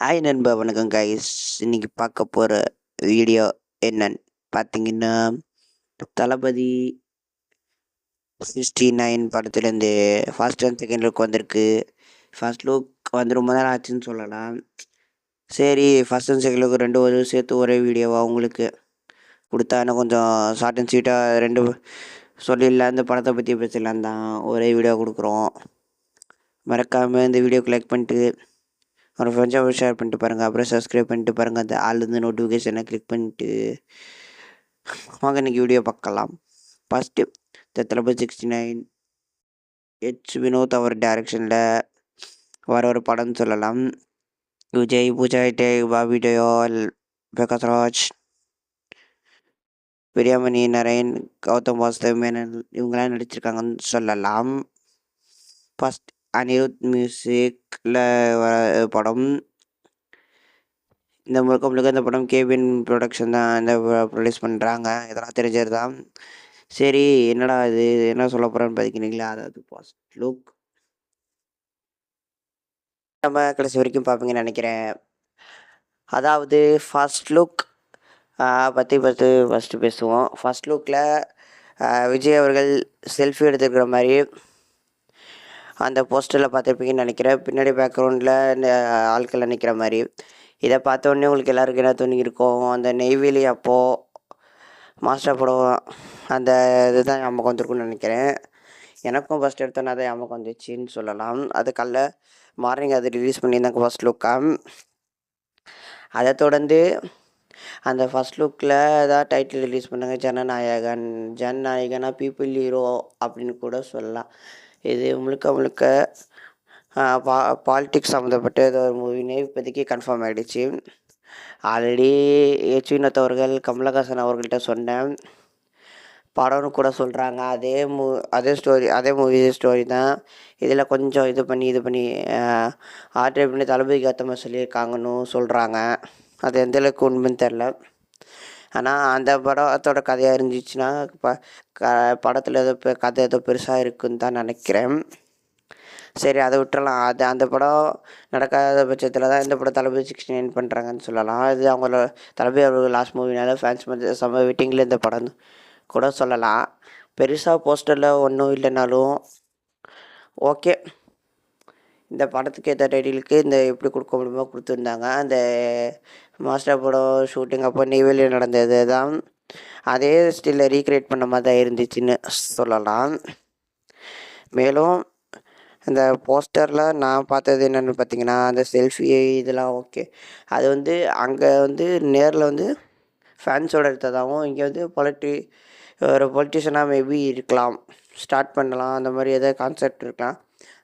Hi நண்பா, வணக்கம் guys. இன்னைக்கு பார்க்க போகிற வீடியோ என்னன்னு பார்த்தீங்கன்னா, தளபதி 69 படத்துலேருந்து ஃபர்ஸ்ட் அண்ட் செகண்ட் லுக் வந்திருக்கு. ஃபர்ஸ்ட் லுக் வந்து ரொம்ப நேரம் ஆச்சுன்னு சொல்லலாம். சரி, ஃபர்ஸ்ட் அண்ட் செகண்ட் லுக் ரெண்டு ஒரு சேர்த்து ஒரே வீடியோவாக உங்களுக்கு கொடுத்தா இன்னும் கொஞ்சம் ஷார்ட் அண்ட் ஸ்வீட்டாக ரெண்டு சொல்லிடலாம். இந்த படத்தை பற்றி பேசலாம் தான் ஒரே வீடியோ கொடுக்குறோம். மறக்காமல் இந்த வீடியோக்கு லைக் பண்ணிட்டு ஒரு ஃப்ரெண்ட்ஸாக ஷேர் பண்ணிட்டு பாருங்கள். அப்புறம் சப்ஸ்கிரைப் பண்ணிட்டு பாருங்கள். அந்த ஆள்லேருந்து நோட்டிஃபிகேஷனை கிளிக் பண்ணிட்டு வாங்க இன்றைக்கி வீடியோ பார்க்கலாம். ஃபஸ்ட்டு தளபதி 69 வினோத் அவர் டைரக்ஷனில் வர ஒரு படம்னு சொல்லலாம். விஜய், பூஜா ஹெக்டே, பாபி டயோல், பிரகாஷ்ராஜ், பிரியாமணி, நரேன், கௌதம் வாசுதேவ் மேனன் இவங்களாம் நடிச்சிருக்காங்கன்னு சொல்லலாம். ஃபஸ்ட் அனிருத் மியூசிக்கில் வர படம். இந்த முழுக்க இந்த படம் கேபின் ப்ரொடக்ஷன் தான் இந்த ப்ரொடியூஸ் பண்ணுறாங்க. இதெல்லாம் தெரிஞ்சது தான். சரி, என்னடா இது என்ன சொல்ல போகிறேன்னு பார்த்துக்கினீங்களா? அதாவது ஃபர்ஸ்ட் லுக் நம்ம கடைசி வரைக்கும் பார்ப்பீங்கன்னு நினைக்கிறேன். அதாவது ஃபர்ஸ்ட் லுக் பற்றி ஃபஸ்ட்டு பேசுவோம். ஃபர்ஸ்ட் லுக்கில் விஜய் அவர்கள் செல்ஃபி எடுத்துருக்கிற மாதிரி அந்த போஸ்டரில் பார்த்துருப்பீங்கன்னு நினைக்கிறேன். பின்னாடி பேக்ரவுண்டில் இந்த ஆட்கள் நிற்கிற மாதிரி. இதை பார்த்த உடனே உங்களுக்கு எல்லாருக்கும் என்ன தோணியிருக்கும்? அந்த நெய்வேலி அப்போது மாஸ்டர் படம் அந்த இதுதான் ஞாபகம் வந்திருக்குன்னு நினைக்கிறேன். எனக்கும் ஃபஸ்ட் எடுத்தோன்னே அதை ஞாபகம் வந்துச்சுன்னு சொல்லலாம். அது காலைல மார்னிங் அது ரிலீஸ் பண்ணியிருந்தாங்க ஃபர்ஸ்ட் லுக்காக. அதை தொடர்ந்து அந்த ஃபர்ஸ்ட் லுக்கில் தான் டைட்டில் ரிலீஸ் பண்ணாங்க ஜனநாயகனா பீப்புள் ஹீரோ அப்படின்னு கூட சொல்லலாம். இது முழுக்க பாலிட்டிக்ஸ் சம்மந்தப்பட்ட ஏதோ ஒரு மூவினே இப்போதைக்கு கன்ஃபார்ம் ஆகிடுச்சு. ஆல்ரெடி வினோத் அவர்கள் கமலஹாசன் அவர்கள்ட்ட சொன்னேன் படம்னு கூட சொல்கிறாங்க. அதே மூவி ஸ்டோரி தான். இதில் கொஞ்சம் இது பண்ணி ஆர்டர் பண்ணி தளபதிக்கு ஏற்ற மாதிரி சொல்லியிருக்காங்கன்னு சொல்கிறாங்க. அது எந்தளவுக்கு உண்மைன்னு தெரில. ஆனால் அந்த படத்தோட கதையாக இருந்துச்சுன்னா படத்தில் கதை ஏதோ பெருசாக இருக்குன்னு தான் நினைக்கிறேன். சரி, அதை விட்டுறலாம். அந்த படம் நடக்காத பட்சத்தில் தான் இந்த படம் தளபதி 69 பண்ணுறாங்கன்னு சொல்லலாம். இது அவங்களோட தளபதி அவர்கள் லாஸ்ட் மூவினால ஃபேன்ஸ் செம்ம வெயிட்டிங்கில் இந்த படம் கூட சொல்லலாம். பெருசாக போஸ்டரில் ஒன்றும் இல்லைனாலும் ஓகே, இந்த படத்துக்கு ஏற்ற டைட்டிலுக்கு இந்த எப்படி கொடுக்க முடியுமோ கொடுத்துருந்தாங்க. அந்த மாஸ்டர் படம் ஷூட்டிங் அப்போ நெய்வேலியில் நடந்தது தான். அதே ஸ்டில்ல ரீக்ரியேட் பண்ண மாதிரி தான் இருந்துச்சுன்னு சொல்லலாம். மேலும் இந்த போஸ்டரில் நான் பார்த்தது என்னென்னு பார்த்தீங்கன்னா, அந்த செல்ஃபி இதெல்லாம் ஓகே. அது அங்கே நேரில் ஃபேன்ஸோடு எடுத்ததாகவும், இங்கே ஒரு பொலிட்டிஷியனாக மேபி இருக்கலாம், ஸ்டார்ட் பண்ணலாம், அந்த மாதிரி ஏதாவது கான்செப்ட் இருக்கலாம்.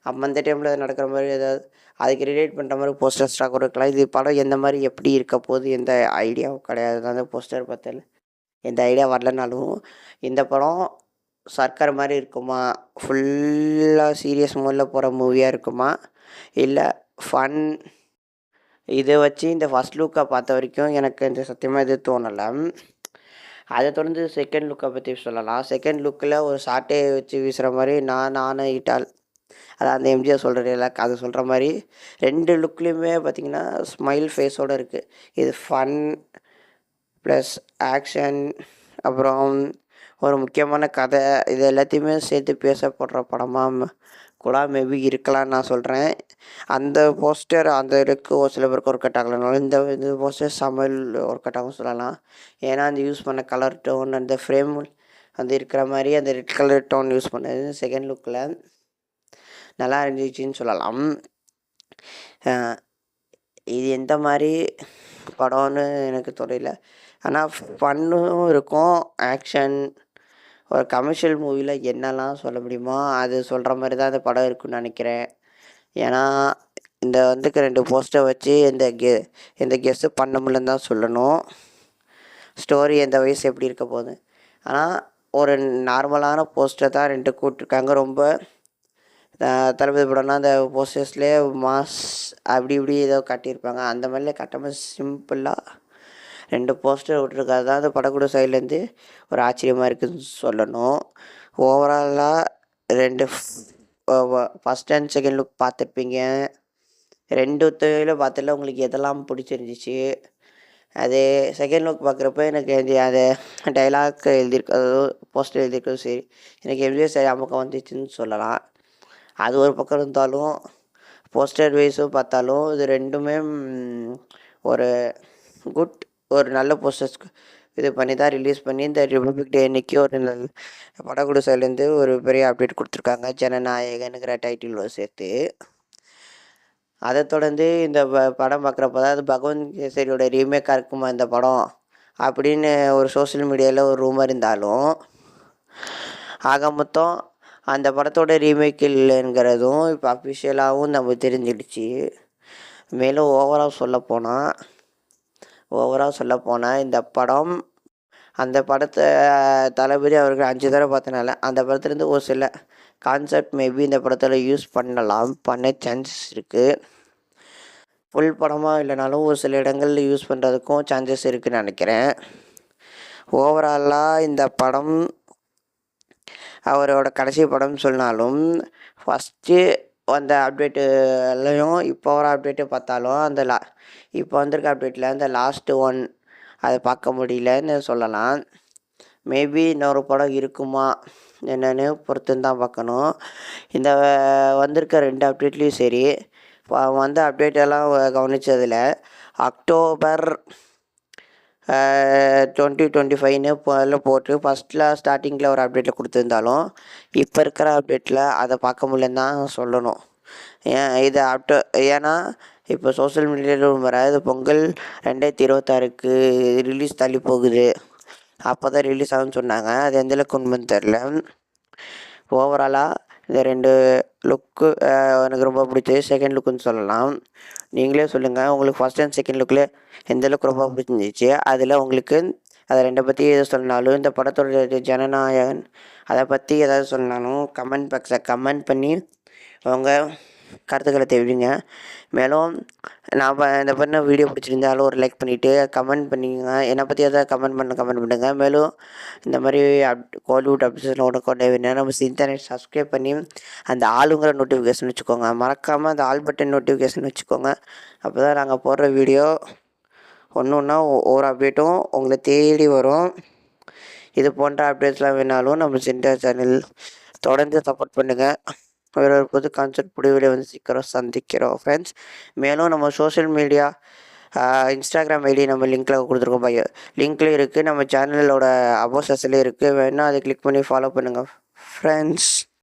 அப்போ அந்த டைமில் நடக்கிற மாதிரி ஏதாவது அதுக்கு ரிலேட் பண்ணுற மாதிரி போஸ்டர் ஸ்டாக் கூட இருக்கலாம். இது படம் எந்த மாதிரி எப்படி இருக்க போகுது எந்த ஐடியாவும் கிடையாது. அந்த போஸ்டர் பார்த்தால எந்த ஐடியா வரலனாலும் இந்த படம் சர்க்கார் மாதிரி இருக்குமா, ஃபுல்லாக சீரியஸ் மோடில் போகிற மூவியாக இருக்குமா, இல்லை ஃபன் இதை வச்சு இந்த ஃபஸ்ட் லுக்கை பார்த்த வரைக்கும் எனக்கு இந்த சத்தியமாக இது தோணலை. அதை தொடர்ந்து செகண்ட் லுக்கை பற்றி சொல்லலாம். செகண்ட் லுக்கில் ஒரு ஷார்ட்டே வச்சு வீசுகிற மாதிரி நானே ஈட்டால் அதான் அந்த எம்ஜிஆர் சொல்கிற அதை சொல்கிற மாதிரி ரெண்டு லுக்லேயுமே பார்த்திங்கன்னா ஸ்மைல் ஃபேஸோடு இருக்குது. இது ஃபன் ப்ளஸ் ஆக்ஷன், அப்புறம் ஒரு முக்கியமான கதை, இது எல்லாத்தையுமே சேர்த்து பேசப்படுற படமாக கூட மேபி இருக்கலாம்னு நான் சொல்கிறேன். அந்த போஸ்டர் அந்த லுக்கு ஒரு சில பேருக்கு ஒர்க் அவுட் ஆகலைனாலும் இந்த போஸ்டர் சமையல் ஒர்க் அவுட் ஆகும் சொல்லலாம். ஏன்னா அந்த யூஸ் பண்ண கலர் டோன், அந்த ஃப்ரேம் இருக்கிற மாதிரி அந்த ரெட் கலர் டோன் யூஸ் பண்ணது செகண்ட் லுக்கில் நல்லா இருந்துச்சுன்னு சொல்லலாம். இது எந்த மாதிரி படம்னு எனக்கு தெரியல. ஆனால் ஃபன்னும் இருக்கும், ஆக்ஷன், ஒரு கமர்ஷியல் மூவியில் என்னெல்லாம் சொல்ல முடியுமோ அது சொல்கிற மாதிரி தான் அந்த படம் இருக்குன்னு நினைக்கிறேன். ஏன்னா இந்த ரெண்டு போஸ்டர் வச்சு எந்த கெஸ்ஸு பண்ண முடியலன்னு தான் சொல்லணும். ஸ்டோரி எந்த வயசு எப்படி இருக்க போகுது. ஆனால் ஒரு நார்மலான போஸ்டர் தான் ரெண்டு கூட்டிருக்காங்க. ரொம்ப தளபதி படம்னா அந்த போஸ்டர்ஸ்லேயே மாஸ் அப்படி இப்படி ஏதோ காட்டியிருப்பாங்க. அந்த மாதிரிலாம் கட்டாமல் சிம்பிளாக ரெண்டு போஸ்டர் விட்டுருக்காது தான் அந்த படக்கூட சைட்லேருந்து ஒரு ஆச்சரியமாக இருக்குதுன்னு சொல்லணும். ஓவராலாக ரெண்டு ஃபஸ்ட் அண்ட் செகண்ட் லுக் பார்த்துருப்பீங்க. 2த்தையும் பார்த்ததில உங்களுக்கு எதெல்லாம் பிடிச்சிருந்துச்சு? அது செகண்ட் லுக் பார்க்குறப்ப எனக்கு அது டைலாக் எழுதியிருக்கிறதோ, போஸ்டர் எழுதியிருக்கிறதும் சரி, எனக்கு எம்ஜிஆர் சார் ஞாபகம் வந்துச்சுன்னு சொல்லலாம். அது ஒரு பக்கம் இருந்தாலும், போஸ்டர் வைஸும் பார்த்தாலும் இது 2மே ஒரு ஒரு நல்ல போஸ்டர்ஸ் இது பண்ணி தான் ரிலீஸ் பண்ணி இந்த ரிபப்ளிக் டே அன்னைக்கு ஒரு படக்குழு சைட்லேருந்து ஒரு பெரிய அப்டேட் கொடுத்துருக்காங்க, ஜனநாயகனுங்கிற டைட்டிலோட சேர்த்து. அதை தொடர்ந்து இந்த படம் பார்க்குறப்ப தான் அது பகவந்த் கேசரியோட ரீமேக்காக இருக்குமா இந்த படம் அப்படின்னு ஒரு சோஷியல் மீடியாவில் ஒரு ரூமர் இருந்தாலும், ஆக மொத்தம் அந்த படத்தோட ரீமேக் இல்லைங்கிறதும் இப்போ அஃபிஷியலாகவும் நம்ம தெரிஞ்சிடுச்சு. மேலும் ஓவரால் சொல்லப்போனால் இந்த படம் அந்த படத்தை தளபதி அவர்கள் 5 தடவை பார்த்தனால அந்த படத்துலேருந்து ஒரு சில கான்செப்ட் மேபி இந்த படத்தில் யூஸ் பண்ண சான்சஸ் இருக்குது. ஃபுல் படமாக இல்லைனாலும் ஒரு சில இடங்களில் யூஸ் பண்ணுறதுக்கும் சான்சஸ் இருக்குதுன்னு நினைக்கிறேன். ஓவராலாக இந்த படம் அவரோட கடைசி படம்னு சொன்னாலும், ஃபஸ்ட்டு அந்த அப்டேட்டுலையும் இப்போ வர அப்டேட்டு பார்த்தாலும் இப்போ வந்திருக்க அப்டேட்டில் அந்த லாஸ்ட்டு ஒன் அதை பார்க்க முடியலன்னு சொல்லலாம். மேபி இன்னொரு படம் இருக்குமா என்னென்னு பொறுத்துன்னு தான் பார்க்கணும். இந்த வந்திருக்க 2 அப்டேட்லேயும் சரி, வந்த அப்டேட்டெல்லாம் கவனித்ததில் அக்டோபர் 2025ன்னு அதில் போட்டு ஃபஸ்ட்டில் ஸ்டார்டிங்கில் ஒரு அப்டேட்டில் கொடுத்துருந்தாலும், இப்போ இருக்கிற அப்டேட்டில் அதை பார்க்க முடியலன்னு தான் சொல்லணும். ஏன்னா இப்போ சோஷியல் மீடியாவில் வராது பொங்கல் 2026க்கு ரிலீஸ் தள்ளி போகுது, அப்போ தான் ரிலீஸ் ஆகும்னு சொன்னாங்க. அது எந்தளவுக்கு உண்மைன்னு தெரில. ஓவராலாக இந்த 2 லுக்கு எனக்கு ரொம்ப பிடிச்சது. செகண்ட் லுக்குன்னு சொல்லலாம். நீங்களே சொல்லுங்கள், உங்களுக்கு ஃபஸ்ட் அண்ட் செகண்ட் லுக்கில் எந்த லுக் ரொம்ப பிடிச்சிருந்துச்சு? அதில் உங்களுக்கு அதை 2 பற்றி எது சொன்னாலும், இந்த படத்தோட ஜனநாயகன் அதை பற்றி ஏதாவது சொன்னாலும் கமெண்ட் பாக்ஸில் கமெண்ட் பண்ணி உங்கள் கருத்துக்களை தெரிவிங்க. மேலும் நான் இந்த பண்ண வீடியோ பிடிச்சிருந்தாலும் ஒரு லைக் பண்ணிவிட்டு கமெண்ட் பண்ணிங்க. என்னை பற்றி எதாவது கமெண்ட் பண்ணுங்கள். மேலும் இந்த மாதிரி கோலிவுட் அப்டேட்ஸ்லாம் உடனே வேணும்னா நம்ம இன்டர்நெட் சப்ஸ்கிரைப் பண்ணி அந்த ஆளுங்கிற நோட்டிஃபிகேஷன் வச்சுக்கோங்க. மறக்காமல் அந்த ஆல் பட்டன் நோட்டிஃபிகேஷன் வச்சுக்கோங்க. அப்போ தான் நாங்கள் போடுற வீடியோ ஒன்று ஒவ்வொரு அப்டேட்டும் உங்களை தேடி வரும். இது போன்ற அப்டேட்ஸ்லாம் வேணாலும் நம்ம சிண்டர் சேனல் தொடர்ந்து சப்போர்ட் பண்ணுங்கள். வேறு ஒரு புது கான்செப்ட் புடிவிட வந்து சீக்கிரம் சந்திக்கிறோம் ஃப்ரெண்ட்ஸ். மேலும் நம்ம சோஷியல் மீடியா இன்ஸ்டாகிராம் ஐடி நம்ம லிங்க்கில் கொடுத்துருக்கோம். லிங்க்லேயும் இருக்குது, நம்ம சேனலோட அபோசஸ்லேயும் இருக்குது. வேணால் அதை கிளிக் பண்ணி ஃபாலோ பண்ணுங்கள் ஃப்ரெண்ட்ஸ்.